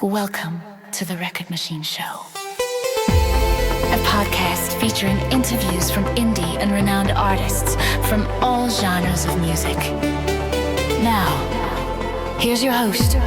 Welcome to the Record Machine Show, a podcast featuring interviews from indie and renowned artists from all genres of music. Now, here's your host,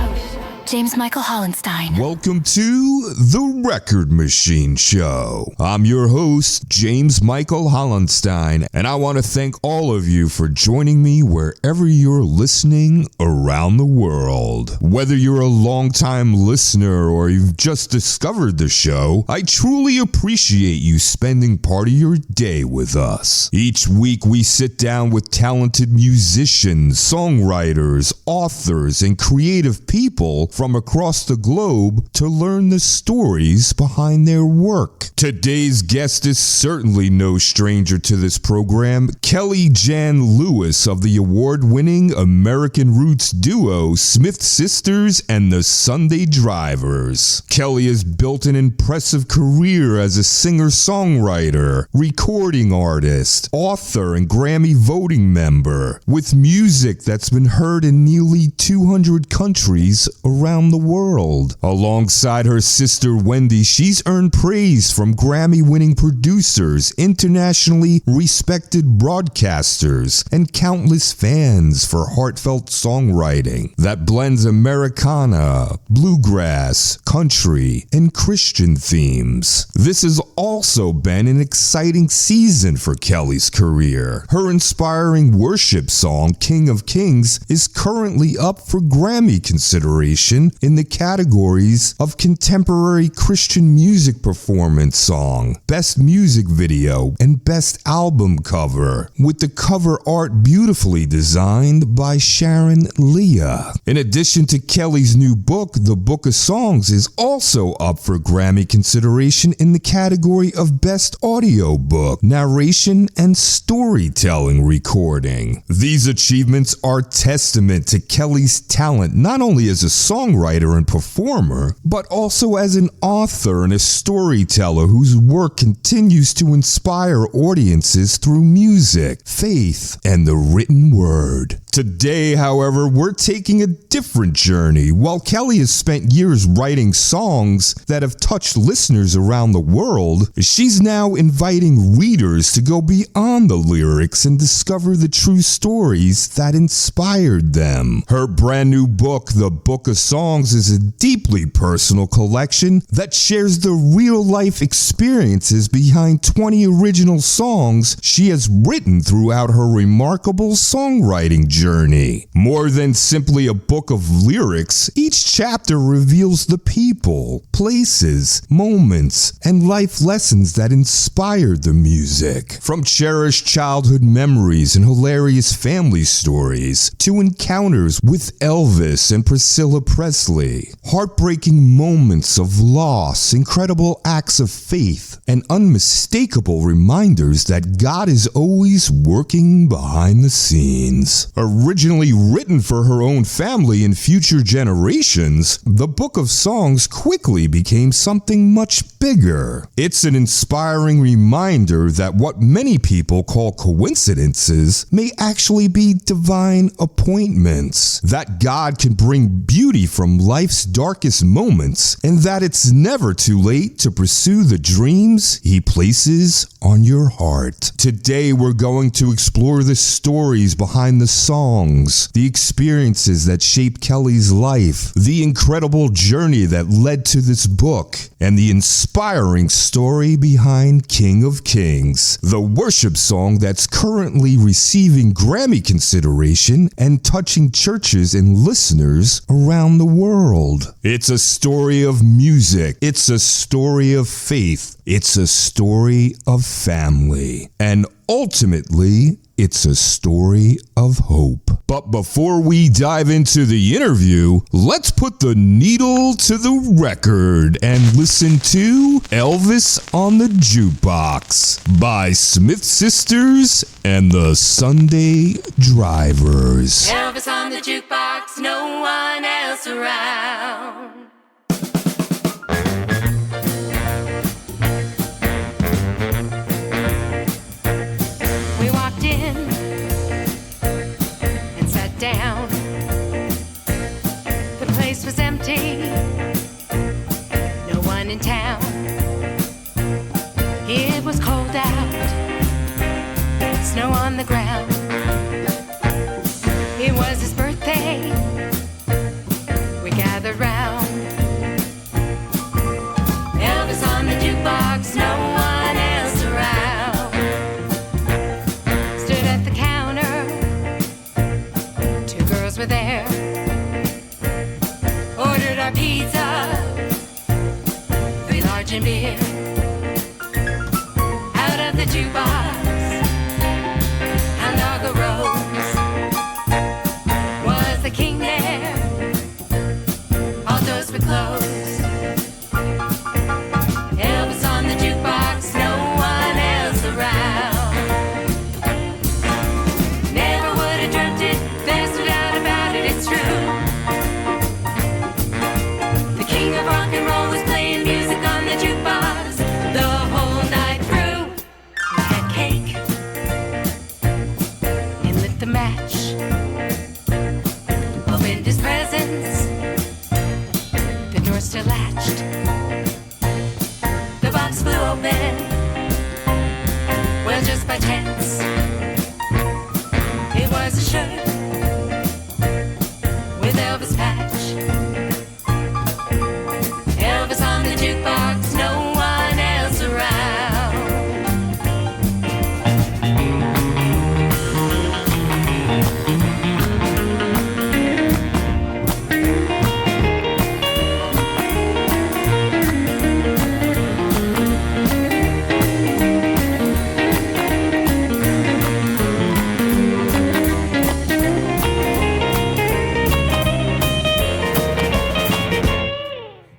James Michael Hollenstein. Welcome to the Record Machine Show. I'm your host, James Michael Hollenstein, and I want to thank all of you for joining me wherever you're listening around the world. Whether you're a longtime listener or you've just discovered the show, I truly appreciate you spending part of your day with us. Each week we sit down with talented musicians, songwriters, authors, and creative people from across the globe to learn the stories behind their work. Today's guest is certainly no stranger to this program, Kelli Jan Lewis of the award-winning American roots duo Smith Sisters and the Sunday Drivers. Kelli has built an impressive career as a singer-songwriter, recording artist, author, and GRAMMY Voting Member, with music that's been heard in nearly 200 countries around the world. Alongside her sister Wendy, she's earned praise from Grammy-winning producers, internationally respected broadcasters, and countless fans for heartfelt songwriting that blends Americana, bluegrass, country, and Christian themes. This has also been an exciting season for Kelli's career. Her inspiring worship song, King of Kings, is currently up for Grammy consideration in the categories of Contemporary Christian Music Performance Song, Best Music Video, and Best Album Cover, with the cover art beautifully designed by Sharon. In addition to Kelli's new book, The Book of Songs is also up for Grammy consideration in the category of Best Audio Book, Narration, and Storytelling Recording. These achievements are testament to Kelli's talent not only as a songwriter and performer, but also as an author and a storyteller whose work continues to inspire audiences through music, faith, and the written word. Today, however, we're taking a different journey. While Kelli has spent years writing songs that have touched listeners around the world, she's now inviting readers to go beyond the lyrics and discover the true stories that inspired them. Her brand new book, The Book of Songs, is a deeply personal collection that shares the real-life experiences behind 20 original songs she has written throughout her remarkable songwriting journey. More than simply a book of lyrics, each chapter reveals the people, places, moments, and life lessons that inspired the music. From cherished childhood memories and hilarious family stories to encounters with Elvis and Priscilla Presley, heartbreaking moments of loss, incredible acts of faith, and unmistakable reminders that God is always working behind the scenes. Originally written for her own family and future generations, the Book of Songs quickly became something much bigger. It's an inspiring reminder that what many people call coincidences may actually be divine appointments, that God can bring beauty from life's darkest moments, and that it's never too late to pursue the dreams He places on your heart. Today we're going to explore the stories behind the songs, the experiences that shaped Kelli's life, the incredible journey that led to this book, and the inspiring story behind King of Kings, the worship song that's currently receiving Grammy consideration and touching churches and listeners around the world. It's a story of music. It's a story of faith. It's a story of family. And ultimately, it's a story of hope. But before we dive into the interview, let's put the needle to the record and listen to Elvis on the Jukebox by Smith Sisters and the Sunday Drivers. Elvis on the jukebox, no one else around. We walked in and sat down. The place was empty. in town. It was cold out, snow on the ground. It was his birthday, we gathered round. Elvis on the jukebox, no one else around. Stood at the counter, two girls were there. Ordered our pizza, three large and beer. Out of the jukebox, Hound Dog arose. Was the king there? All doors were closed. Elvis on the jukebox, no one else around. Never would have dreamt it, there's no doubt about it, it's true. The king of rock and roll was playing music on the jukebox the whole night through. We had cake and lit the match. Opened his presents, the door still latched. The box flew open, well, just by chance. It was a shirt with Elvis patch. Elvis on the jukebox, no one else around.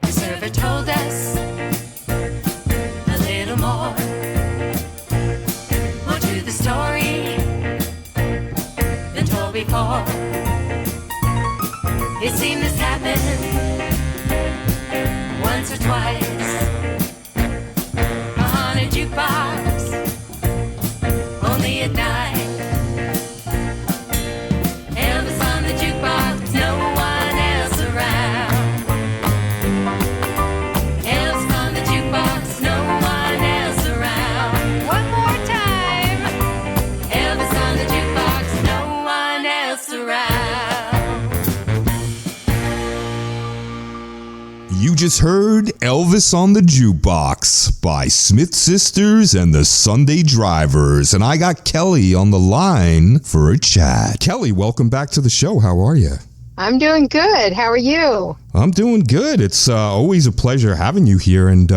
The server told us a little more to the story than told before. It seemed this happened once or twice. A haunted jukebox, only at night. Elvis on the jukebox, no one else around. Elvis on the jukebox, no one else around. One more time. Elvis on the jukebox, no one else around. You just heard Elvis on the Jukebox by Smith Sisters and the Sunday Drivers, and I got Kelli on the line for a chat. Kelli, welcome back to the show. How are you? I'm doing good. How are you? I'm doing good. It's always a pleasure having you here, and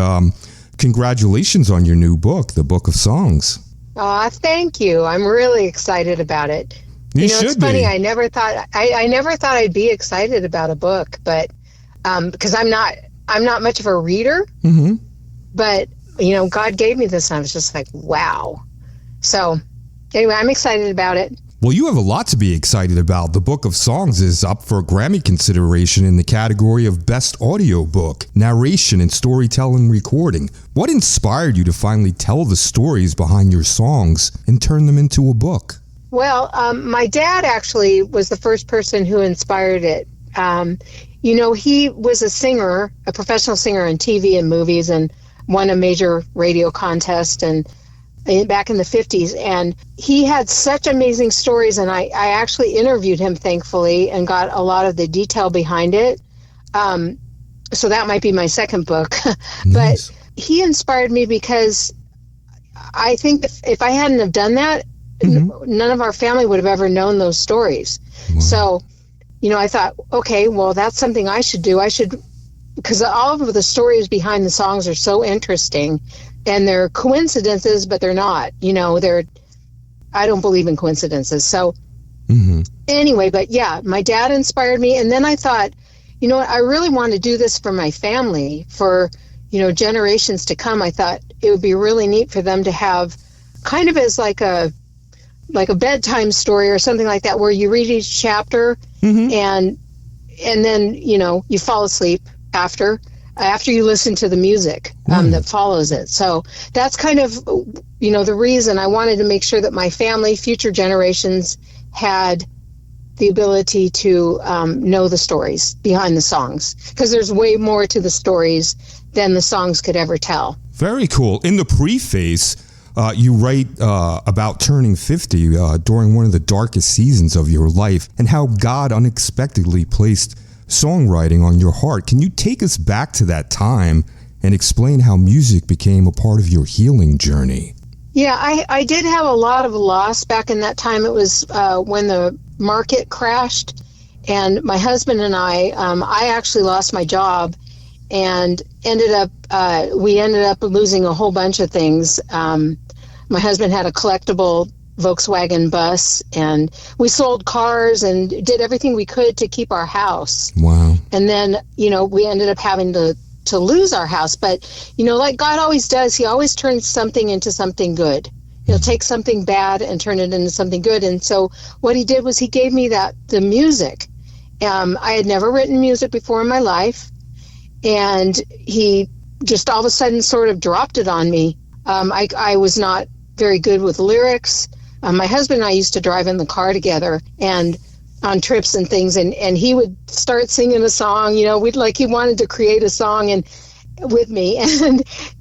congratulations on your new book, The Book of Songs. Aw, thank you. I'm really excited about it. You know, should it's funny. be. I never thought I'd be excited about a book, but because I'm not much of a reader. Mm-hmm. But God gave me this, and I was just like, wow. So anyway, I'm excited about it. Well, you have a lot to be excited about. The Book of Songs is up for Grammy consideration in the category of Best Audiobook, Narration, and Storytelling Recording. What inspired you to finally tell the stories behind your songs and turn them into a book? Well, my dad actually was the first person who inspired it. He was a singer, a professional singer on TV and movies, and won a major radio contest back in the 50s. And he had such amazing stories, and I actually interviewed him, thankfully, and got a lot of the detail behind it. So that might be my second book. Nice. But he inspired me because I think if I hadn't have done that, none of our family would have ever known those stories. Wow. So, I thought, okay, well, that's something I should do. Because all of the stories behind the songs are so interesting, and they're coincidences, but they're not. I don't believe in coincidences. So anyway, but yeah, my dad inspired me, and then I thought, I really want to do this for my family, for generations to come. I thought it would be really neat for them to have kind of as like a bedtime story or something like that, where you read each chapter and then you fall asleep after you listen to the music that follows it. So that's kind of the reason I wanted to make sure that my family, future generations, had the ability to know the stories behind the songs, because there's way more to the stories than the songs could ever tell. Very cool. In the preface, you write about turning 50 during one of the darkest seasons of your life and how God unexpectedly placed songwriting on your heart. Can you take us back to that time and explain how music became a part of your healing journey? Yeah, I did have a lot of loss back in that time. It was when the market crashed, and my husband and I actually lost my job and we ended up losing a whole bunch of things. My husband had a collectible Volkswagen bus, and we sold cars and did everything we could to keep our house. Wow. And then, we ended up having to lose our house. But, like God always does, he always turns something into something good. He'll take something bad and turn it into something good. And so what he did was he gave me the music. I had never written music before in my life, and he just all of a sudden sort of dropped it on me. I was not very good with lyrics. My husband and I used to drive in the car together and on trips and things, and he would start singing a song. He wanted to create a song and with me,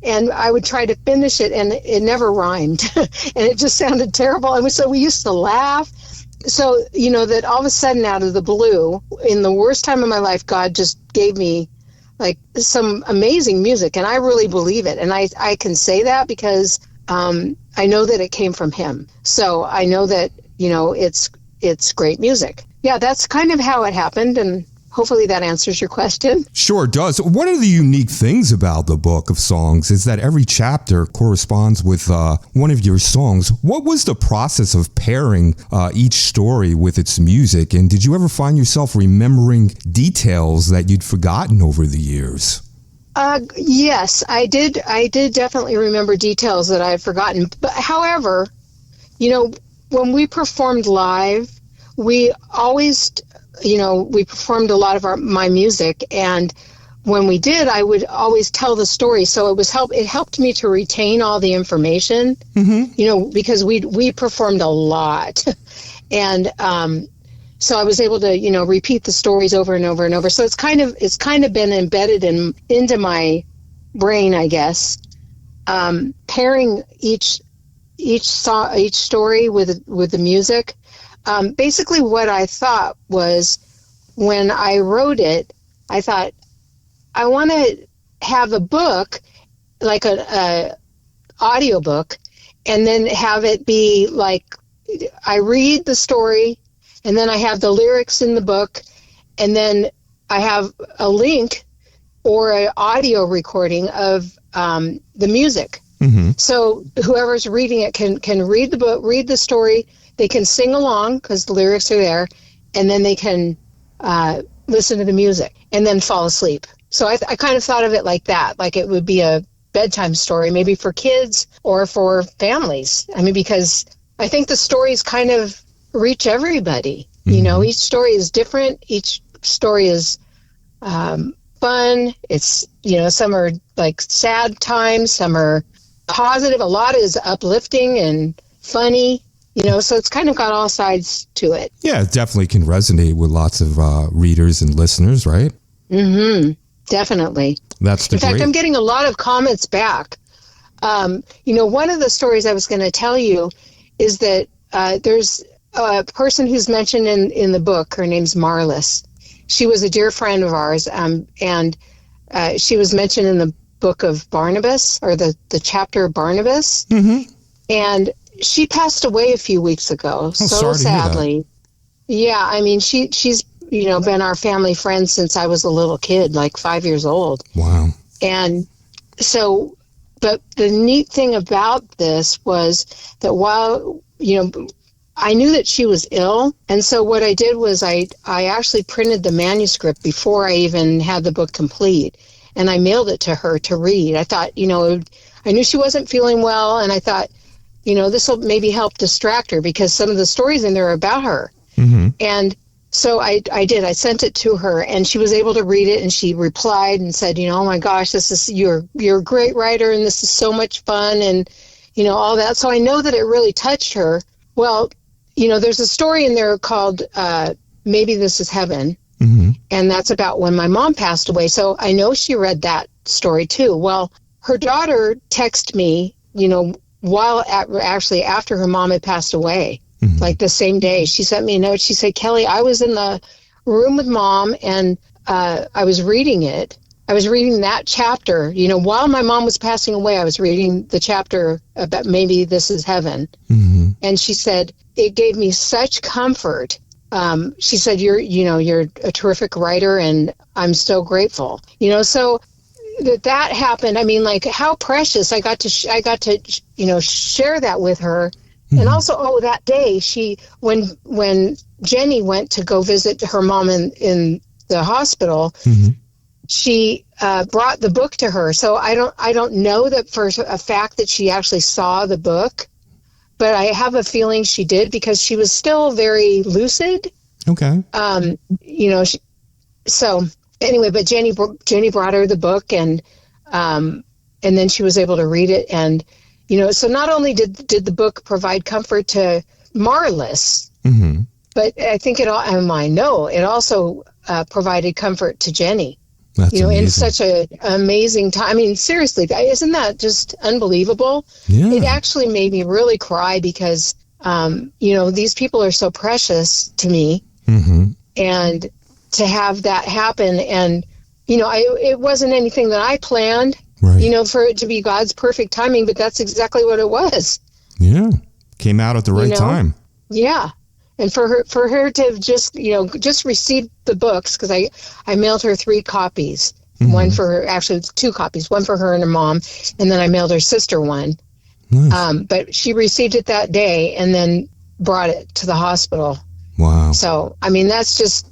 and I would try to finish it, and it never rhymed, and it just sounded terrible. And so we used to laugh. So that all of a sudden, out of the blue, in the worst time of my life, God just gave me like some amazing music, and I really believe it. And I can say that because I know that it came from him. So I know that it's great music. Yeah, that's kind of how it happened, and hopefully that answers your question. Sure does. One of the unique things about the Book of Songs is that every chapter corresponds with one of your songs. What was the process of pairing each story with its music, and did you ever find yourself remembering details that you'd forgotten over the years? Yes, I did. I did definitely remember details that I had forgotten. But however, when we performed live, we always, we performed a lot of my music, and when we did, I would always tell the story. So it helped me to retain all the information, because we performed a lot, and so I was able to, repeat the stories over and over and over. So it's kind of been embedded into my brain, I guess. Pairing each story with the music. Basically, what I thought was, when I wrote it, I thought I want to have a book, like a audio book, and then have it be like I read the story, and then I have the lyrics in the book, and then I have a link or an audio recording of the music. Mm-hmm. So whoever's reading it can read the book, read the story. They can sing along because the lyrics are there, and then they can listen to the music and then fall asleep. So I kind of thought of it like that, like it would be a bedtime story, maybe for kids or for families. I mean, because I think the stories kind of reach everybody. Mm-hmm. Each story is different. Each story is fun. It's, some are like sad times, some are positive. A lot is uplifting and funny. So it's kind of got all sides to it. Yeah, it definitely can resonate with lots of readers and listeners, right? Mm-hmm. Definitely. In fact, I'm getting a lot of comments back. One of the stories I was going to tell you is that there's a person who's mentioned in the book. Her name's Marlis. She was a dear friend of ours, and she was mentioned in the book of Barnabas, or the chapter Barnabas. Mm-hmm. And she passed away a few weeks ago, so sadly. Yeah, I mean, she's been our family friend since I was a little kid, like 5 years old. Wow. And so, but the neat thing about this was that while, I knew that she was ill, and so what I did was I actually printed the manuscript before I even had the book complete, and I mailed it to her to read. I thought, I knew she wasn't feeling well, and I thought, this will maybe help distract her, because some of the stories in there are about her. Mm-hmm. And so I did. I sent it to her, and she was able to read it, and she replied and said, oh my gosh, you're a great writer, and this is so much fun, and all that. So I know that it really touched her. Well, there's a story in there called Maybe This Is Heaven. Mm-hmm. And that's about when my mom passed away. So I know she read that story too. Well, her daughter texted me, actually after her mom had passed away, like the same day. She sent me a note. She said, Kelli, I was in the room with Mom, and I was reading it. I was reading that chapter. While my mom was passing away, I was reading the chapter about Maybe This Is Heaven. Mm-hmm. And she said, it gave me such comfort. She said, you're a terrific writer, and I'm so grateful. So that happened. I mean, like, how precious. I got to share that with her. Mm-hmm. And also, that day when Jenny went to go visit her mom in the hospital, mm-hmm. she brought the book to her. So I don't know that for a fact that she actually saw the book, but I have a feeling she did, because she was still very lucid. Okay. So anyway, but Jenny brought her the book, and then she was able to read it. And, so not only did the book provide comfort to Marlis, mm-hmm. but I think it also provided comfort to Jenny. That's amazing. In such an amazing time. I mean, seriously, isn't that just unbelievable? Yeah. It actually made me really cry, because, these people are so precious to me. Mm-hmm. And to have that happen, and, it wasn't anything that I planned, right. For it to be God's perfect timing, but that's exactly what it was. Yeah. Came out at the right time. Yeah. And for her to just receive the books, because I mailed her 3 copies, mm-hmm. one for her, actually 2 copies, one for her and her mom, and then I mailed her sister one. Nice. But she received it that day and then brought it to the hospital. Wow. So, I mean, that's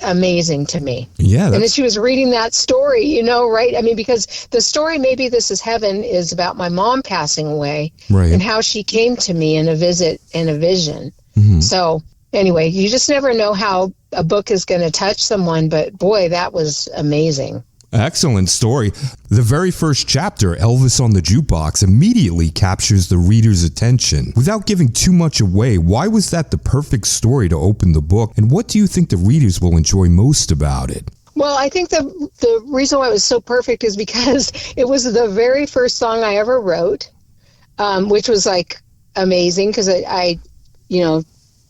amazing to me. Yeah. And then she was reading that story, right? I mean, because the story, Maybe This Is Heaven, is about my mom passing away, right. and how she came to me in a visit and a vision. Mm-hmm. So anyway, you just never know how a book is going to touch someone, but boy, that was amazing. Excellent story. The very first chapter, Elvis on the Jukebox, immediately captures the reader's attention. Without giving too much away, why was that the perfect story to open the book, and what do you think the readers will enjoy most about it? Well, I think the reason why it was so perfect is because it was the very first song I ever wrote, which was like amazing, because I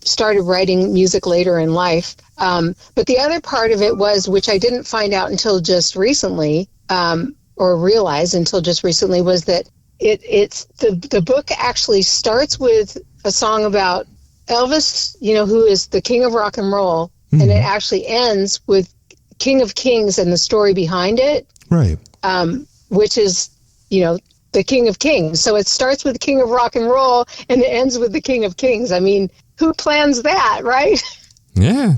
started writing music later in life. But the other part of it was, which I didn't find out until just recently, or realize until just recently, was that it's the book actually starts with a song about Elvis, who is the king of rock and roll, mm-hmm. and it actually ends with King of Kings and the story behind it, right? Which is, the King of Kings. So it starts with King of Rock and Roll and it ends with the King of Kings. I mean, who plans that, right? Yeah.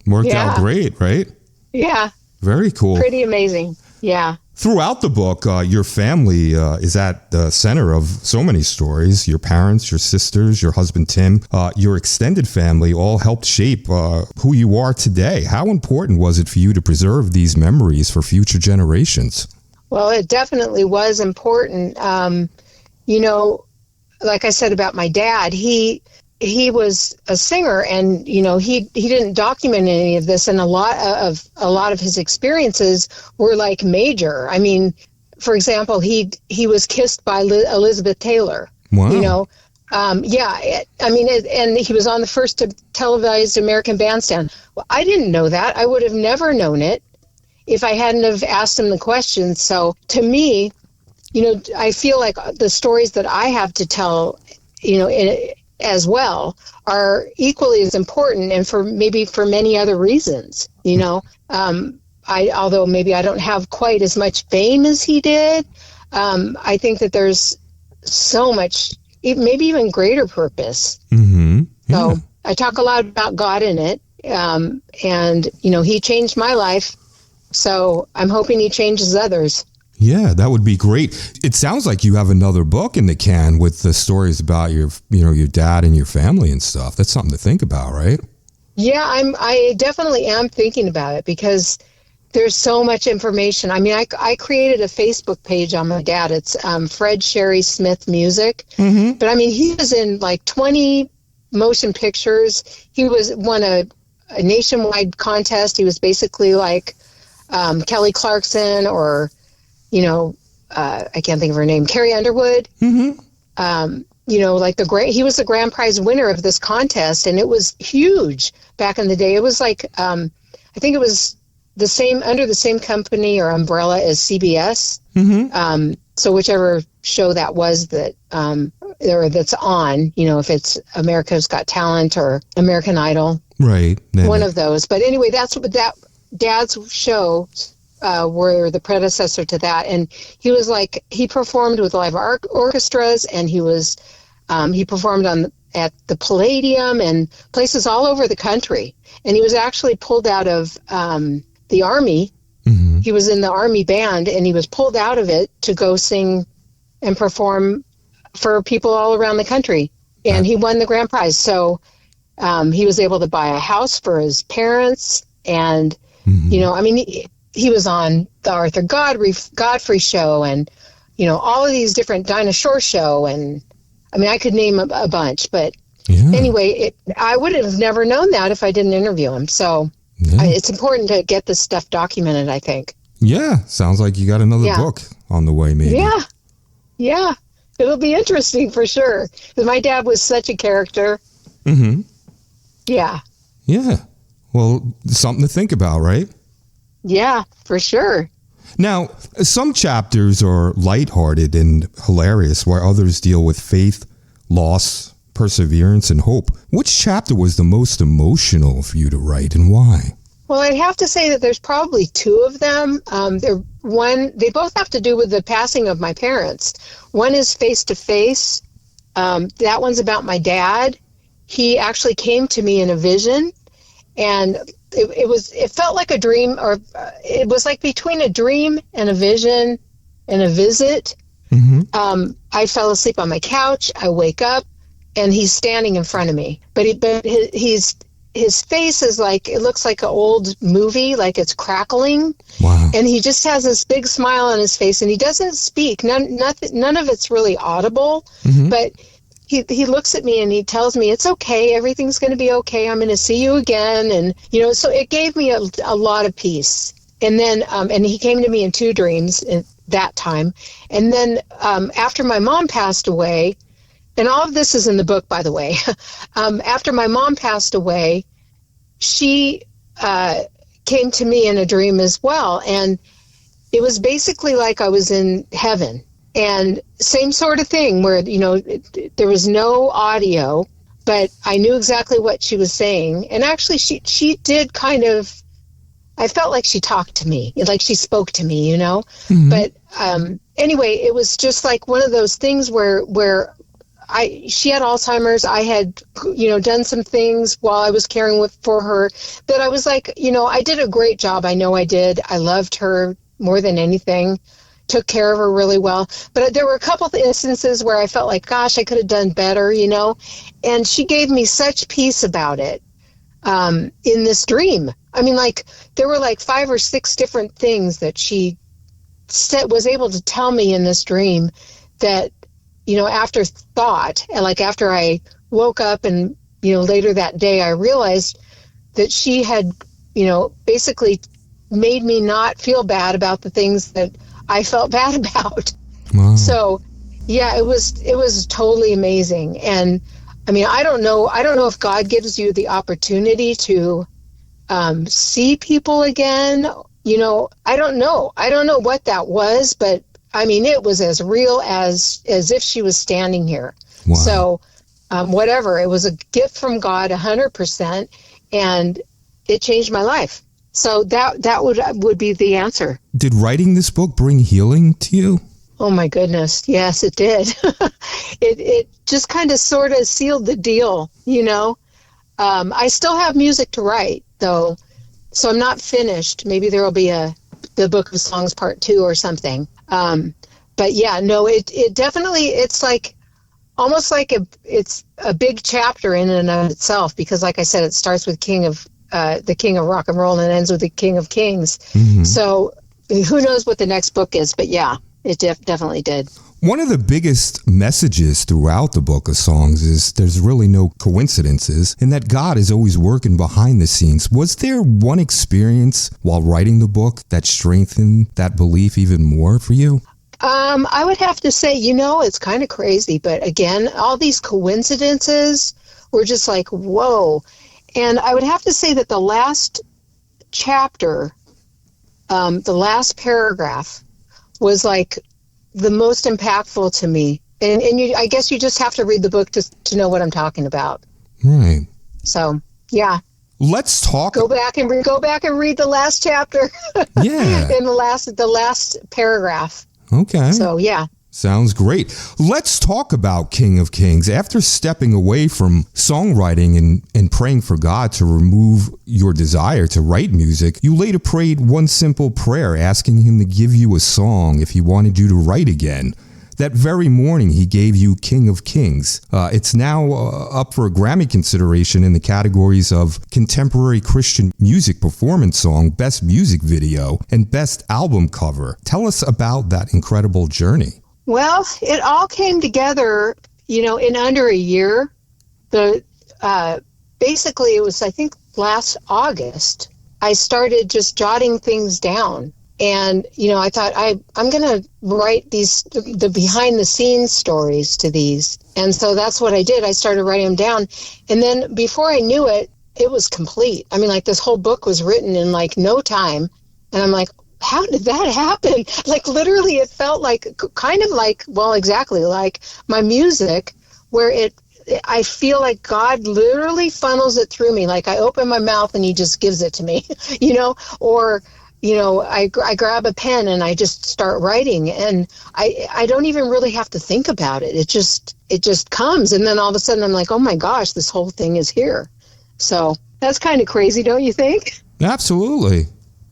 Worked out great, right? Yeah. Very cool. Pretty amazing. Yeah. Throughout the book, your family is at the center of so many stories. Your parents, your sisters, your husband, Tim, your extended family all helped shape who you are today. How important was it for you to preserve these memories for future generations? Well, it definitely was important. Like I said about my dad, he was a singer, and he didn't document any of this, and a lot of his experiences were like major. I mean, for example, he was kissed by Elizabeth Taylor. Wow. And he was on the first televised American Bandstand. Well, I didn't know that. I would have never known it if I hadn't have asked him the question. So to me, I feel like the stories that I have to tell, as well, are equally as important, and for many other reasons. Although maybe I don't have quite as much fame as he did, I think that there's so much, maybe even greater purpose. Mm-hmm. Yeah. So I talk a lot about God in it, and he changed my life, so I'm hoping he changes others. Yeah, that would be great. It sounds like you have another book in the can with the stories about your dad and your family and stuff. That's something to think about, right? Yeah, I definitely am thinking about it, because there's so much information. I mean, I created a Facebook page on my dad. It's Fred Sherry Smith Music. Mm-hmm. But I mean, he was in like 20 motion pictures. He won a a nationwide contest. He was basically like Kelly Clarkson or, I can't think of her name, Carrie Underwood. Mm-hmm. Like he was the grand prize winner of this contest, and it was huge back in the day. It was like, I think it was under the same company or umbrella as CBS. Mm-hmm. So whichever show that was that, or that's on, if it's America's Got Talent or American Idol. Right. One of those. But anyway, that's what that Dad's show were the predecessor to that. And he performed with live orchestras, and he performed at the Palladium and places all over the country. And he was actually pulled out of the Army. Mm-hmm. He was in the Army band, and he was pulled out of it to go sing and perform for people all around the country. And he won the grand prize. So he was able to buy a house for his parents. And, he was on the Arthur Godfrey show and, all of these different Dinah Shore show. And I could name a bunch, but anyway, I would have never known that if I didn't interview him. So it's important to get this stuff documented, I think. Yeah. Sounds like you got another book on the way, maybe. Yeah. Yeah. It'll be interesting for sure. Because my dad was such a character. Mm-hmm. Yeah. Yeah. Well, something to think about, right? Yeah, for sure. Now, some chapters are lighthearted and hilarious, while others deal with faith, loss, perseverance, and hope. Which chapter was the most emotional for you to write, and why? Well, I'd have to say that there's probably two of them. They both have to do with the passing of my parents. One is Face to Face. That one's about my dad. He actually came to me in a vision, and it felt like a dream, or it was like between a dream and a vision and a visit. Mm-hmm. I fell asleep on my couch. I wake up, and he's standing in front of me. But his face is like, it looks like an old movie, like it's crackling. Wow. And he just has this big smile on his face, and he doesn't speak. None of it's really audible, mm-hmm. but he looks at me and he tells me, it's okay, everything's going to be okay, I'm going to see you again. And, so it gave me a lot of peace. And then, and he came to me in two dreams at that time. And then after my mom passed away, and all of this is in the book, by the way. After my mom passed away, she came to me in a dream as well. And it was basically like I was in heaven. And same sort of thing where, there was no audio, but I knew exactly what she was saying. And actually, she did kind of, I felt like she talked to me, like she spoke to me, Mm-hmm. But anyway, it was just like one of those things where she had Alzheimer's. I had, done some things while I was caring for her that I was like, I did a great job. I know I did. I loved her more than anything, took care of her really well. But there were a couple of instances where I felt like, gosh, I could have done better, and she gave me such peace about it in this dream. There were like 5 or 6 different things that she was able to tell me in this dream that, after thought, and like after I woke up and, later that day, I realized that she had, basically made me not feel bad about the things that I felt bad about. Wow. So, yeah, it was totally amazing. And I don't know if God gives you the opportunity to see people again. I don't know what that was, but it was as real as if she was standing here. Wow. So, whatever, it was a gift from God, 100%, and it changed my life. So that would be the answer. Did writing this book bring healing to you? Oh my goodness, yes, it did. It just kind of sort of sealed the deal, I still have music to write though, so I'm not finished. Maybe there will be the Book of Songs Part 2 or something. But yeah, no, it definitely, it's like almost like it's a big chapter in and of itself, because like I said, it starts with the King of Rock and Roll and ends with the King of Kings. Mm-hmm. So who knows what the next book is, but yeah. it definitely did. One of the biggest messages throughout the book of songs is there's really no coincidences and that God is always working behind the scenes. Was there one experience while writing the book that strengthened that belief even more for you? I would have to say, it's kind of crazy, but again, all these coincidences were just like, whoa. And I would have to say that the last chapter, the last paragraph was like the most impactful to me. And I guess you just have to read the book to know what I'm talking about. Right. So, yeah. Let's talk. Go back and read the last chapter. Yeah. In the last paragraph. Okay. So, yeah. Sounds great. Let's talk about King of Kings. After stepping away from songwriting and praying for God to remove your desire to write music, you later prayed one simple prayer asking him to give you a song if he wanted you to write again. That very morning, he gave you King of Kings. It's now up for a Grammy consideration in the categories of Contemporary Christian Music Performance Song, Best Music Video, and Best Album Cover. Tell us about that incredible journey. Well, it all came together, in under a year. Basically, it was, I think, last August, I started just jotting things down. And, I thought I'm going to write the behind the scenes stories to these. And so that's what I did. I started writing them down. And then before I knew it, it was complete. I mean, like this whole book was written in like no time. And I'm like, how did that happen? Like literally it felt like kind of like, well, exactly like my music where I feel like God literally funnels it through me. Like I open my mouth and he just gives it to me, or, I grab a pen and I just start writing and I don't even really have to think about it. It just comes. And then all of a sudden I'm like, oh my gosh, this whole thing is here. So that's kind of crazy, don't you think? Absolutely.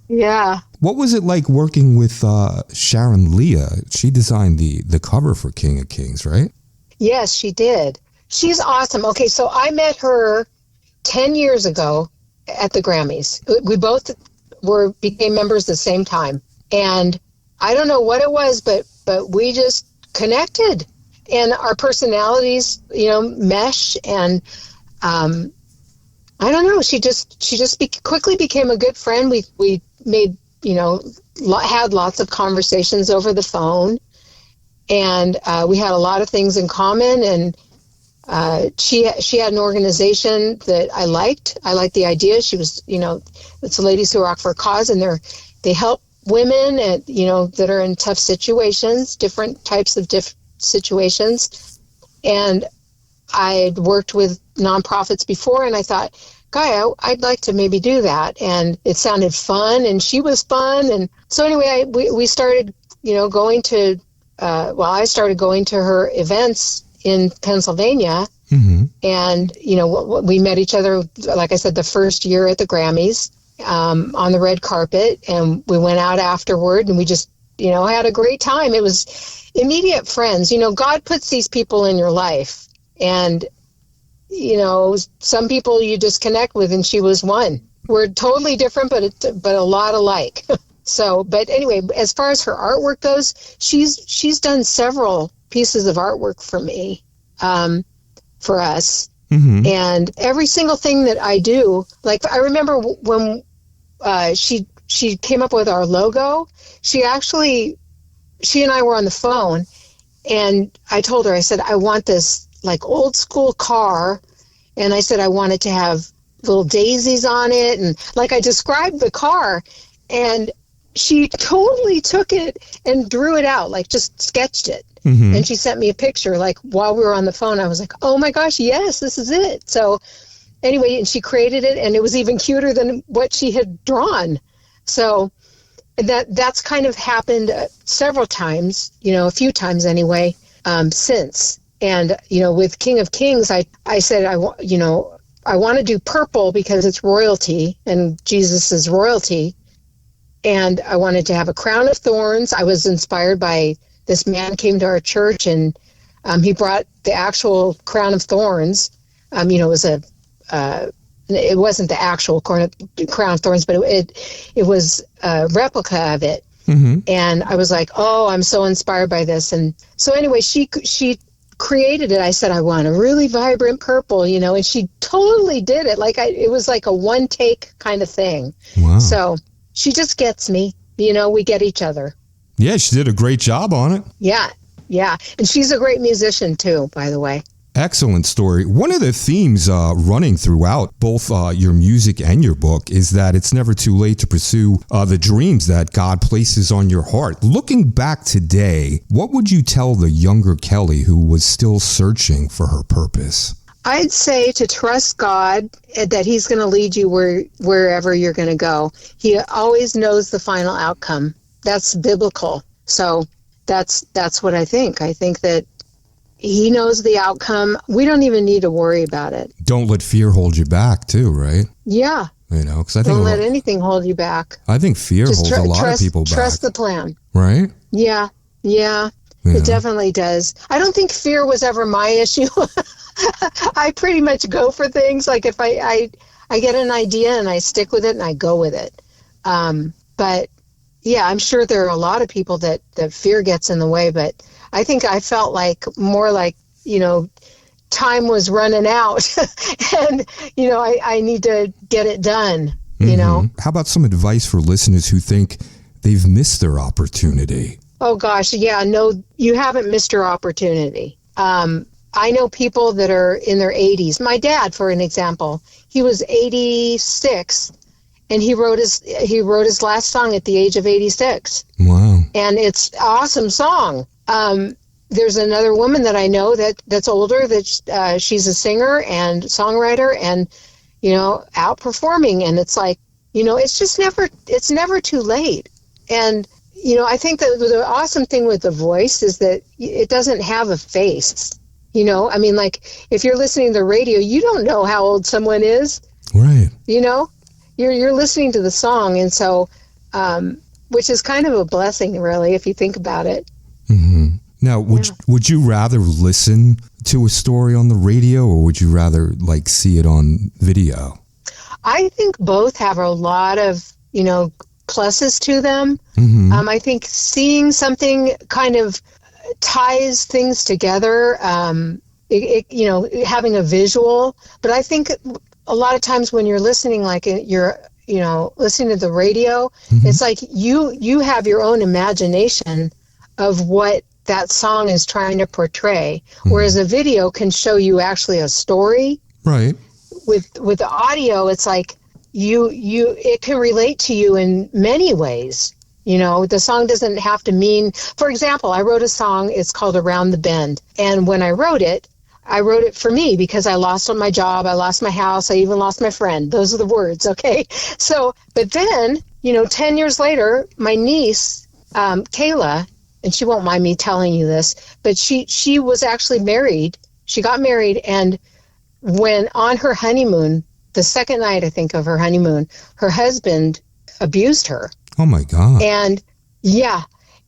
Yeah. What was it like working with Sharon Leah? She designed the cover for King of Kings, right? Yes, she did. She's awesome. Okay, so I met her 10 years ago at the Grammys. We both became members at the same time. And I don't know what it was, but we just connected. And our personalities, mesh. And I don't know, she just quickly became a good friend. We made, had lots of conversations over the phone, and we had a lot of things in common. And she had an organization that I liked. I liked the idea. She was, it's the Ladies Who Rock for a Cause, and they help women and that are in tough situations, different types of situations. And I'd worked with nonprofits before, and I thought, Guy, I'd like to maybe do that. And it sounded fun, and she was fun. And so anyway, we started, going to, I started going to her events in Pennsylvania. Mm-hmm. And, we met each other, like I said, the first year at the Grammys on the red carpet. And we went out afterward, and we just, had a great time. It was immediate friends. God puts these people in your life. And some people you just connect with, and she was one. We're totally different, but a lot alike. So, but anyway, as far as her artwork goes, she's done several pieces of artwork for me, for us. Mm-hmm. And every single thing that I do, like I remember when she came up with our logo, she and I were on the phone, and I told her, I said, I want this like old school car, and I said I wanted to have little daisies on it, and like I described the car, and she totally took it and drew it out, like just sketched it. Mm-hmm. And she sent me a picture, like while we were on the phone. I was like, oh my gosh, yes, this is it. So anyway, and she created it, and it was even cuter than what she had drawn. So that's kind of happened several times, a few times anyway, since. And, with King of Kings, I said, I want to do purple because it's royalty and Jesus is royalty. And I wanted to have a crown of thorns. I was inspired by this man came to our church, and he brought the actual crown of thorns. It was it wasn't the actual crown of thorns, but it was a replica of it. And I was like, oh, I'm so inspired by this. And so anyway, she created it. I said, I want a really vibrant purple, and she totally did it. It was like a one take kind of thing. Wow. So she just gets me, we get each other. Yeah, she did a great job on it. Yeah. And she's a great musician too, by the way. Excellent story. One of the themes running throughout both your music and your book is that it's never too late to pursue the dreams that God places on your heart. Looking back today, what would you tell the younger Kelli who was still searching for her purpose? I'd say to trust God, that he's going to lead you wherever you're going to go. He always knows the final outcome. That's biblical. So that's what I think. I think that he knows the outcome. We don't even need to worry about it. Don't let fear hold you back, too, right? Yeah. Because I think don't let anything hold you back. I think fear holds a lot of people back. Trust the plan. Right? Yeah. It definitely does. I don't think fear was ever my issue. I pretty much go for things. Like if I get an idea and I stick with it and I go with it. But yeah, I'm sure there are a lot of people that fear gets in the way, but I think I felt more like, time was running out and, I need to get it done, How about some advice for listeners who think they've missed their opportunity? Oh, gosh. Yeah, no, you haven't missed your opportunity. I know people that are in their 80s. My dad, for an example, he was 86 and he wrote his last song at the age of 86. Wow. And it's an awesome song. There's another woman that I know that's older, that she's a singer and songwriter and, out performing. And it's like, it's never too late. And, I think that the awesome thing with the voice is that it doesn't have a face. If you're listening to the radio, you don't know how old someone is. Right. You're listening to the song. And so, which is kind of a blessing, really, if you think about it. Mm-hmm. Now, would you rather listen to a story on the radio or would you rather see it on video? I think both have a lot of, pluses to them. Mm-hmm. I think seeing something kind of ties things together, having a visual. But I think a lot of times when you're listening, you're listening to the radio, mm-hmm. it's like you have your own imagination of what that song is trying to portray, whereas a video can show you actually a story. Right. With the audio, it's like it can relate to you in many ways. The song doesn't have to mean, for example, I wrote a song, it's called Around the Bend. And when I wrote it for me because I lost my job, I lost my house, I even lost my friend. Those are the words, okay? So, but then, 10 years later, my niece, Kayla, and she won't mind me telling you this, but she was actually married. She got married, and when on her honeymoon, the second night, I think, of her honeymoon, her husband abused her. Oh, my God. And, yeah.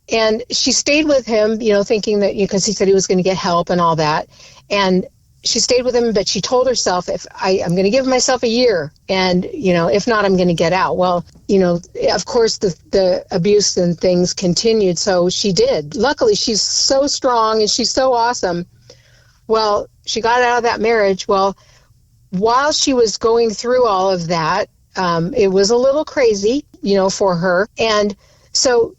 And she stayed with him, thinking that, because he said he was going to get help and all that. And she stayed with him, but she told herself, I'm going to give myself a year, and, if not, I'm going to get out. Well, of course, the abuse and things continued, so she did. Luckily, she's so strong, and she's so awesome. Well, she got out of that marriage. Well, while she was going through all of that, it was a little crazy, for her. And so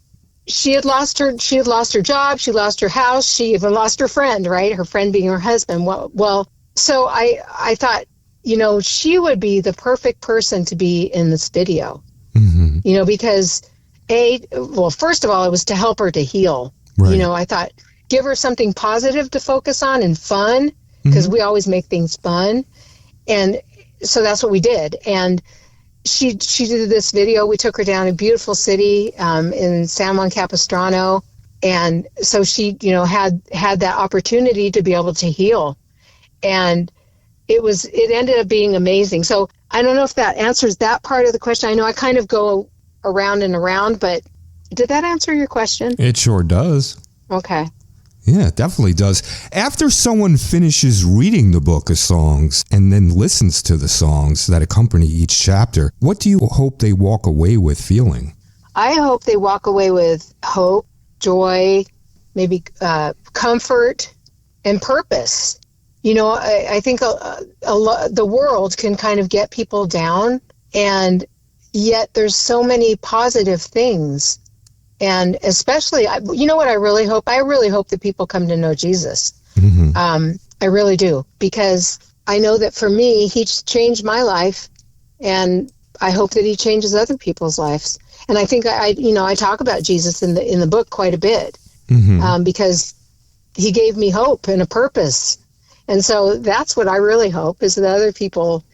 she had lost her job, she lost her house, she even lost her friend, right? Her friend being her husband. Well, so I thought, she would be the perfect person to be in this video, mm-hmm. Because first of all, it was to help her to heal. Right. I thought, give her something positive to focus on and fun, because we always make things fun. And so that's what we did. And she did this video. We took her down a beautiful city in San Juan Capistrano. And so she, had that opportunity to be able to heal. And it ended up being amazing. So I don't know if that answers that part of the question. I know I kind of go around and around, but did that answer your question? It sure does. Okay. Yeah, it definitely does. After someone finishes reading the book of songs and then listens to the songs that accompany each chapter, what do you hope they walk away with feeling? I hope they walk away with hope, joy, maybe comfort, and purpose. You know, I think the world can kind of get people down, and yet there's so many positive things. And especially, you know what I really hope? I really hope that people come to know Jesus. I really do, because I know that for me, he's changed my life, and I hope that he changes other people's lives. And I think I talk about Jesus in the book quite a bit, because he gave me hope and a purpose. And so that's what I really hope, is that other people,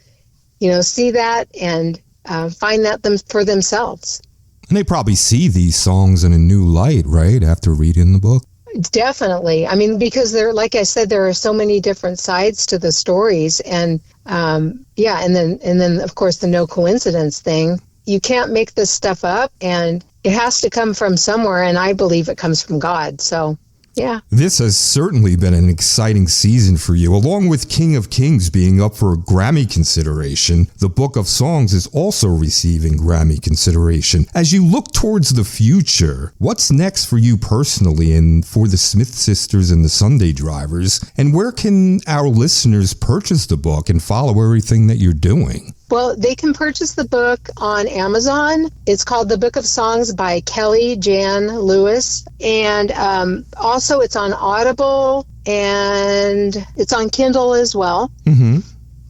see that and find that for themselves. And they probably see these songs in a new light, right, after reading the book? Definitely. I mean, because like I said, there are so many different sides to the stories. And and then of course the no coincidence thing. You can't make this stuff up, and it has to come from somewhere, and I believe it comes from God. So yeah. This has certainly been an exciting season for you. Along with King of Kings being up for a Grammy consideration, the Book of Songs is also receiving Grammy consideration. As you look towards the future, what's next for you personally and for the Smith Sisters and the Sunday Drivers? And where can our listeners purchase the book and follow everything that you're doing? Well, they can purchase the book on Amazon. It's called The Book of Songs by Kelli Jan Lewis. And also it's on Audible, and it's on Kindle as well.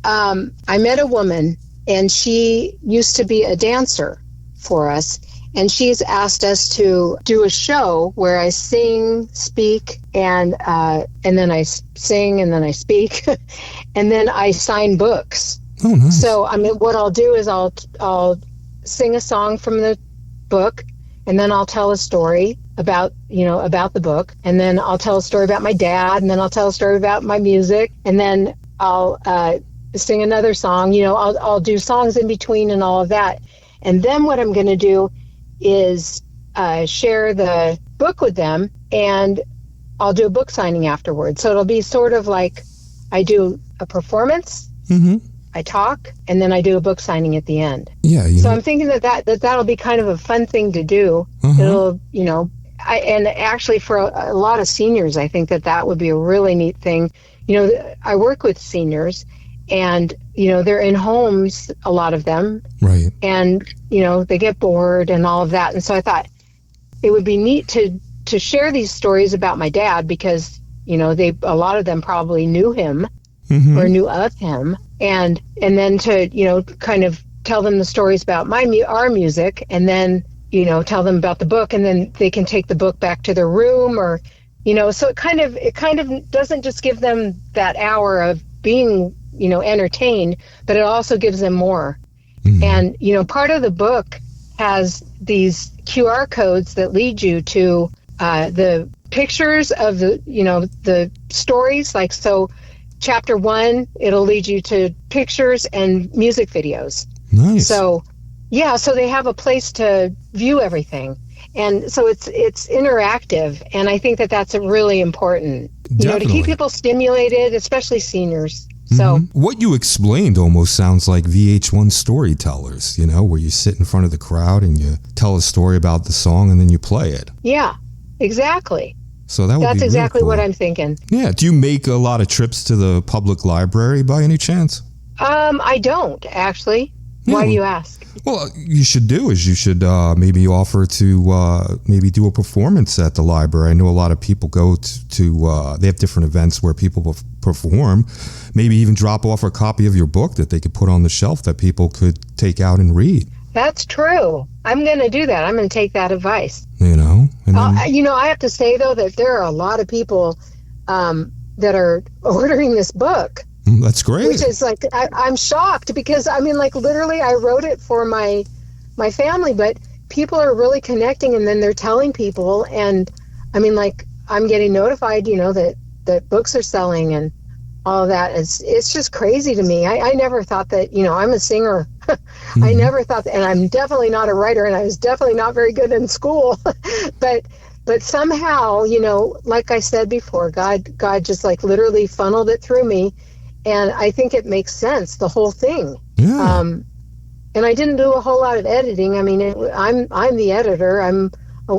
I met a woman, and she used to be a dancer for us. And she's asked us to do a show where I sing, speak, and then I sing, and then I speak, and then I sign books. Oh, nice. So, I mean, what I'll do is I'll sing a song from the book, and then I'll tell a story about the book, and then I'll tell a story about my dad, and then I'll tell a story about my music, and then I'll sing another song. I'll do songs in between and all of that. And then what I'm going to do is share the book with them, and I'll do a book signing afterwards. So it'll be sort of like I do a performance. I talk, and then I do a book signing at the end. Yeah. So I'm thinking that'll be kind of a fun thing to do. It'll, and actually for a lot of seniors, I think that would be a really neat thing. I work with seniors, and, they're in homes, a lot of them. Right. And, they get bored and all of that. And so I thought it would be neat to share these stories about my dad, because, a lot of them probably knew him or knew of him. And then to, kind of tell them the stories about our music, and then, tell them about the book, and then they can take the book back to their room, or, so it kind of doesn't just give them that hour of being, entertained, but it also gives them more. And, part of the book has these QR codes that lead you to the pictures of the stories. Like, so Chapter 1, it'll lead you to pictures and music videos. Nice. So, yeah, so they have a place to view everything. And so it's interactive, and I think that's really important, to keep people stimulated, especially seniors. So what you explained almost sounds like VH1 storytellers, where you sit in front of the crowd and you tell a story about the song and then you play it. Yeah, exactly. So that's exactly really cool. what I'm thinking. Yeah. Do you make a lot of trips to the public library by any chance? I don't, actually. Why do you ask? Well, you should maybe offer to maybe do a performance at the library. I know a lot of people go to they have different events where people perform. Maybe even drop off a copy of your book that they could put on the shelf that people could take out and read. That's true. I'm going to do that. I'm going to take that advice. And then, I have to say, though, that there are a lot of people that are ordering this book. That's great. Which is like, I'm shocked, because literally I wrote it for my family, but people are really connecting, and then they're telling people, and I'm getting notified, that books are selling and all of that. It's just crazy to me. I never thought that, I'm a singer. I never thought that, and I'm definitely not a writer, and I was definitely not very good in school, but somehow, like I said before, God just literally funneled it through me. And I think it makes sense, the whole thing. Yeah. and I didn't do a whole lot of editing. I mean, I'm the editor. I'm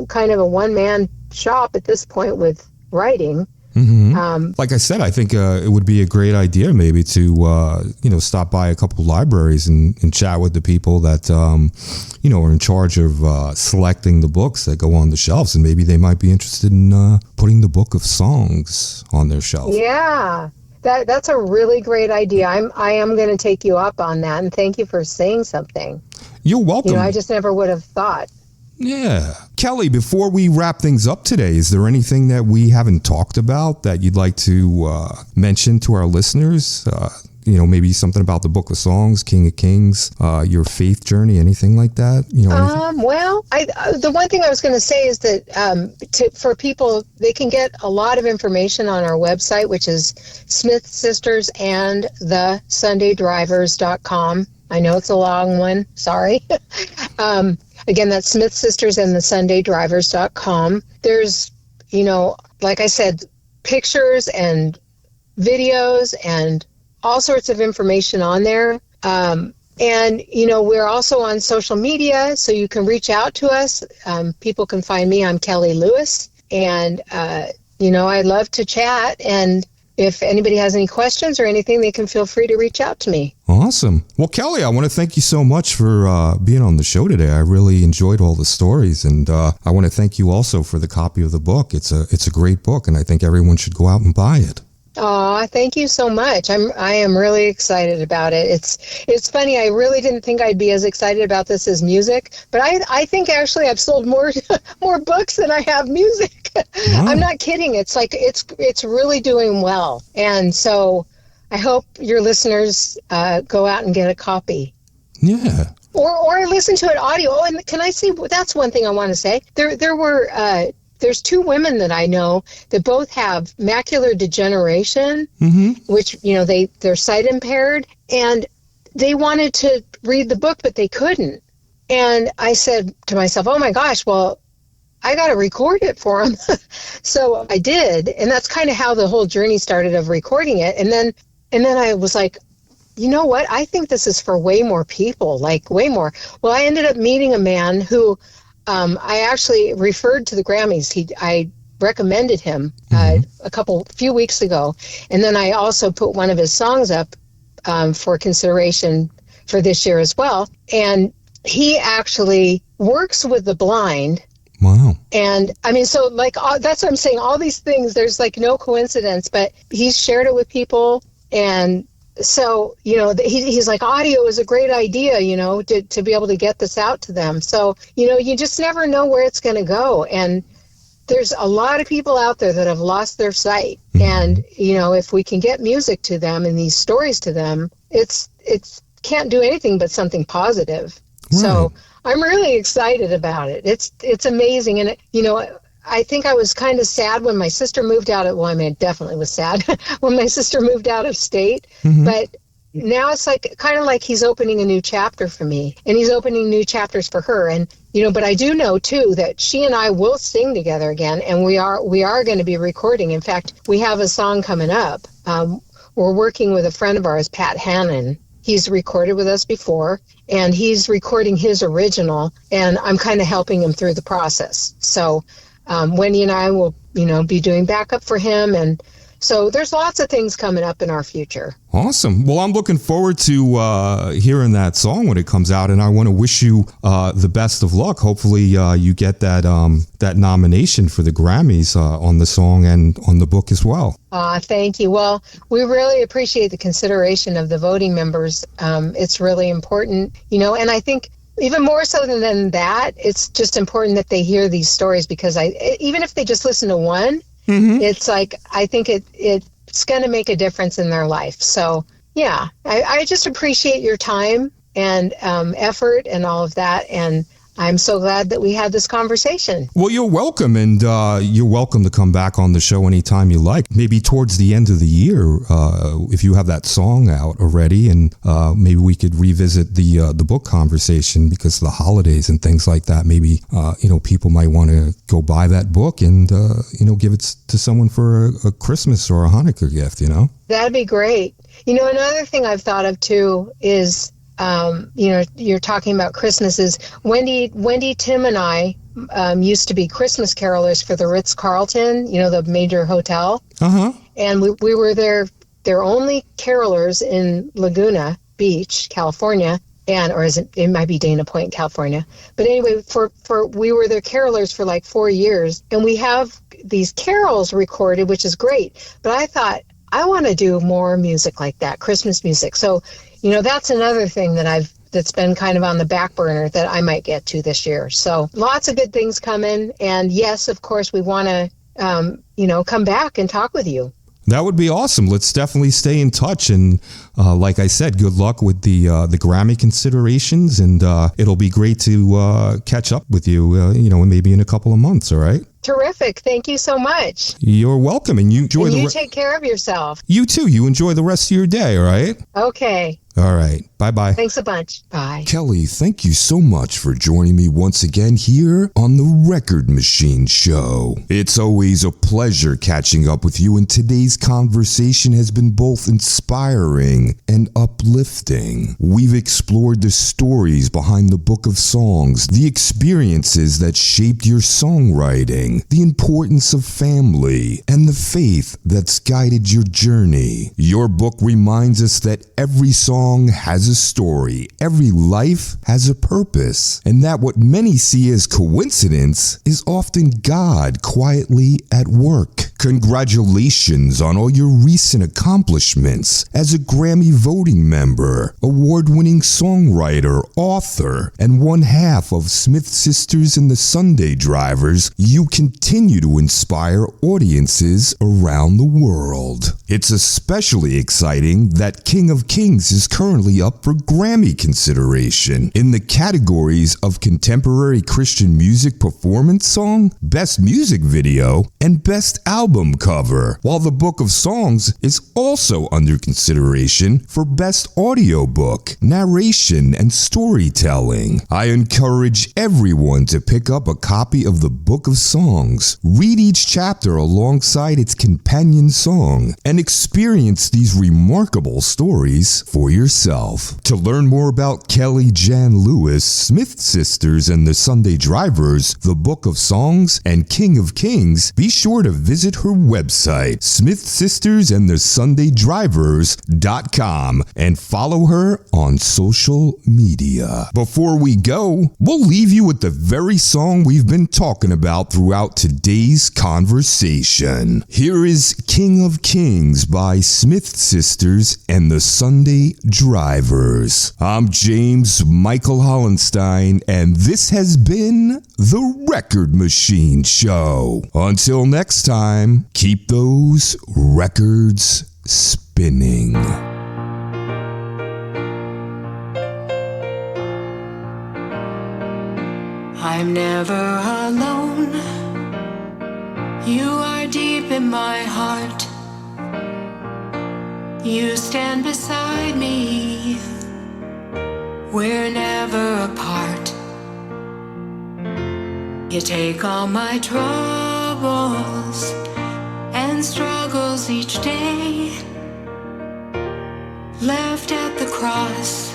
kind of a one-man shop at this point with writing. Like I said, I think it would be a great idea maybe to, stop by a couple libraries and chat with the people that, are in charge of selecting the books that go on the shelves. And maybe they might be interested in putting the book of songs on their shelf. Yeah, that's a really great idea. I am going to take you up on that. And thank you for saying something. You're welcome. I just never would have thought. Yeah. Kelly, before we wrap things up today, is there anything that we haven't talked about that you'd like to mention to our listeners? Maybe something about the Book of Songs, King of Kings, your faith journey, anything like that? Well, the one thing I was going to say is that for people, they can get a lot of information on our website, which is Smith Sisters and the SundayDrivers.com. I know it's a long one. Sorry. Again, that's Smith Sisters and the SundayDrivers.com. There's, like I said, pictures and videos and all sorts of information on there. And, we're also on social media, so you can reach out to us. People can find me. I'm Kelli Lewis. And, I'd love to chat. And if anybody has any questions or anything, they can feel free to reach out to me. Awesome. Well, Kelly, I want to thank you so much for being on the show today. I really enjoyed all the stories, and I want to thank you also for the copy of the book. It's a great book, and I think everyone should go out and buy it. Oh, thank you so much. I am really excited about it. It's funny. I really didn't think I'd be as excited about this as music, but I think actually I've sold more books than I have music. Wow. I'm not kidding. It's like it's really doing well, and so I hope your listeners go out and get a copy. Yeah. Or listen to it audio. Oh, and can I say, that's one thing I want to say. There's two women that I know that both have macular degeneration, which, they're sight impaired, and they wanted to read the book, but they couldn't. And I said to myself, oh my gosh, well, I got to record it for them. So I did. And that's kind of how the whole journey started of recording it. And then I was like, you know what? I think this is for way more people, like way more. Well, I ended up meeting a man who, I actually referred to the Grammys. I recommended him a few weeks ago, and then I also put one of his songs up for consideration for this year as well. And he actually works with the blind. Wow. And I mean, so like that's what I'm saying. All these things, there's like no coincidence, but he's shared it with people, and so, he's like, audio is a great idea, to be able to get this out to them. So, you just never know where it's going to go. And there's a lot of people out there that have lost their sight. And, if we can get music to them and these stories to them, it's can't do anything but something positive. Right. So I'm really excited about it. It's amazing. And, I think I was kind of sad when my sister moved out of, well, I mean, I definitely was sad when my sister moved out of state, but now it's like, kind of like he's opening a new chapter for me, and he's opening new chapters for her. And, but I do know too, that she and I will sing together again, and we are going to be recording. In fact, we have a song coming up. We're working with a friend of ours, Pat Hannon. He's recorded with us before, and he's recording his original, and I'm kind of helping him through the process. So, Wendy and I will, be doing backup for him. And so there's lots of things coming up in our future. Awesome. Well, I'm looking forward to hearing that song when it comes out, and I want to wish you the best of luck. Hopefully you get that nomination for the Grammys on the song and on the book as well. Thank you. Well, we really appreciate the consideration of the voting members. It's really important, and I think even more so than that, it's just important that they hear these stories, because even if they just listen to one, it's like, I think it's going to make a difference in their life. So yeah, I just appreciate your time and effort and all of that. And I'm so glad that we had this conversation. Well, you're welcome, and you're welcome to come back on the show anytime you like. Maybe towards the end of the year, if you have that song out already, and maybe we could revisit the book conversation, because of the holidays and things like that. Maybe people might want to go buy that book and give it to someone for a Christmas or a Hanukkah gift. That'd be great. Another thing I've thought of too is you're talking about Christmases. Wendy, Tim, and I used to be Christmas carolers for the Ritz-Carlton, the major hotel. Uh-huh. And we were their only carolers in Laguna Beach, California. Or it might be Dana Point, California. But anyway, we were their carolers for like 4 years, and we have these carols recorded, which is great. But I thought, I want to do more music like that, Christmas music. So, that's another thing that's been kind of on the back burner that I might get to this year. So lots of good things coming. And yes, of course, we want to, come back and talk with you. That would be awesome. Let's definitely stay in touch. And like I said, good luck with the Grammy considerations. And it'll be great to catch up with you, maybe in a couple of months. All right. Terrific. Thank you so much. You're welcome. And you enjoy you take care of yourself. You too. You enjoy the rest of your day. All right. Okay. All right. Bye-bye. Thanks a bunch. Bye. Kelli, thank you so much for joining me once again here on the Record Machine Show. It's always a pleasure catching up with you, and today's conversation has been both inspiring and uplifting. We've explored the stories behind the Book of Songs, the experiences that shaped your songwriting, the importance of family, and the faith that's guided your journey. Your book reminds us that every song has a story, every life has a purpose, and that what many see as coincidence is often God quietly at work. Congratulations on all your recent accomplishments as a Grammy Voting Member, award-winning songwriter, author, and one half of Smith Sisters and the Sunday Drivers. You continue to inspire audiences around the world. It's especially exciting that King of Kings is currently up for Grammy consideration in the categories of Contemporary Christian Music Performance Song, Best Music Video, and Best Album Cover, while the Book of Songs is also under consideration for Best Audiobook, Narration, and Storytelling. I encourage everyone to pick up a copy of the Book of Songs, read each chapter alongside its companion song, and experience these remarkable stories for yourself. To learn more about Kelli Jan Lewis, Smith Sisters and the Sunday Drivers, the Book of Songs, and King of Kings, be sure to visit her website, smithsistersandthesundaydrivers.com, and follow her on social media. Before we go, we'll leave you with the very song we've been talking about throughout today's conversation. Here is King of Kings by Smith Sisters and the Sunday Drivers. I'm James Michael Hollenstein, and this has been The Record Machine Show. Until next time, keep those records spinning. I'm never alone. You are deep in my heart. You stand beside me. We're never apart. You take all my troubles and struggles each day, left at the cross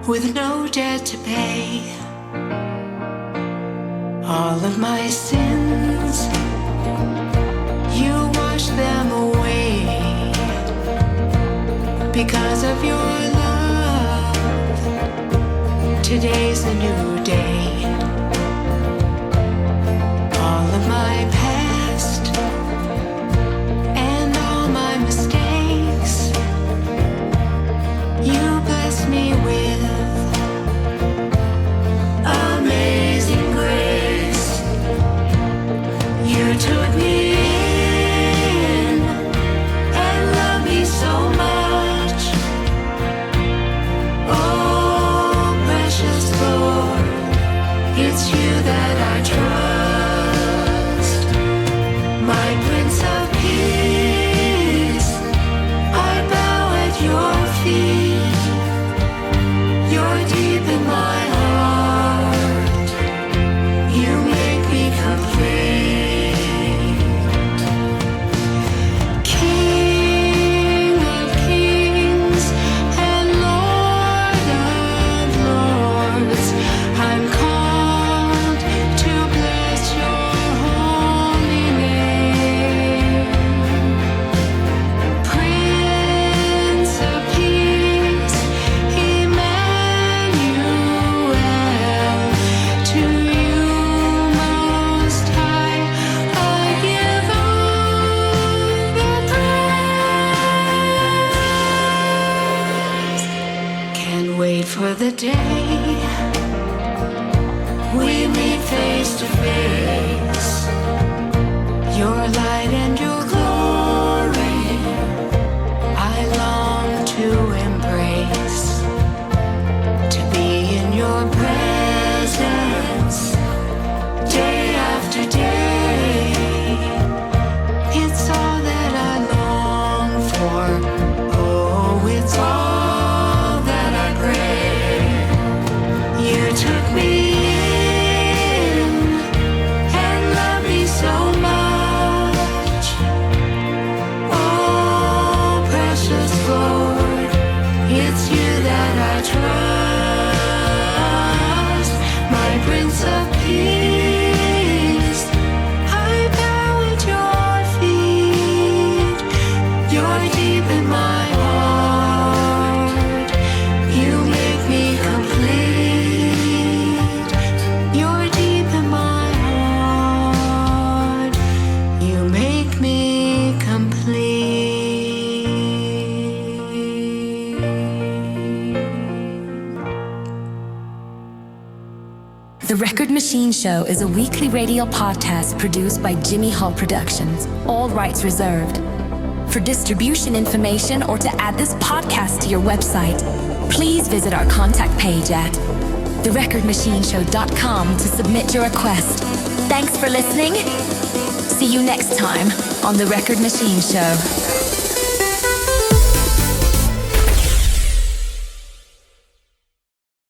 with no debt to pay. All of my sins, you wash them away. Because of your love, today's a new day. All of my past and all my mistakes, you bless me with amazing grace. You took me in and loved me so much. Oh, precious Lord, it's you that I trust. My Prince of Peace, I bow at your feet. You're deep in my heart. You make me complete. the day we meet face to face. Your light and your glory I long to embrace. To be in your presence day after day. It's all that I long for. Oh, it's all that I crave. You took me in and loved me so much. Oh, precious Lord, it's you that I trust. My Prince of Peace, I bow at your feet. You're deep in my heart. You make me complete. You're deep in my heart. You make me complete. The Record Machine Show is a weekly radio podcast produced by Jimmy Hall Productions. All rights reserved. For distribution information or to add this podcast to your website, please visit our contact page at therecordmachineshow.com to submit your request. Thanks for listening. See you next time on The Record Machine Show.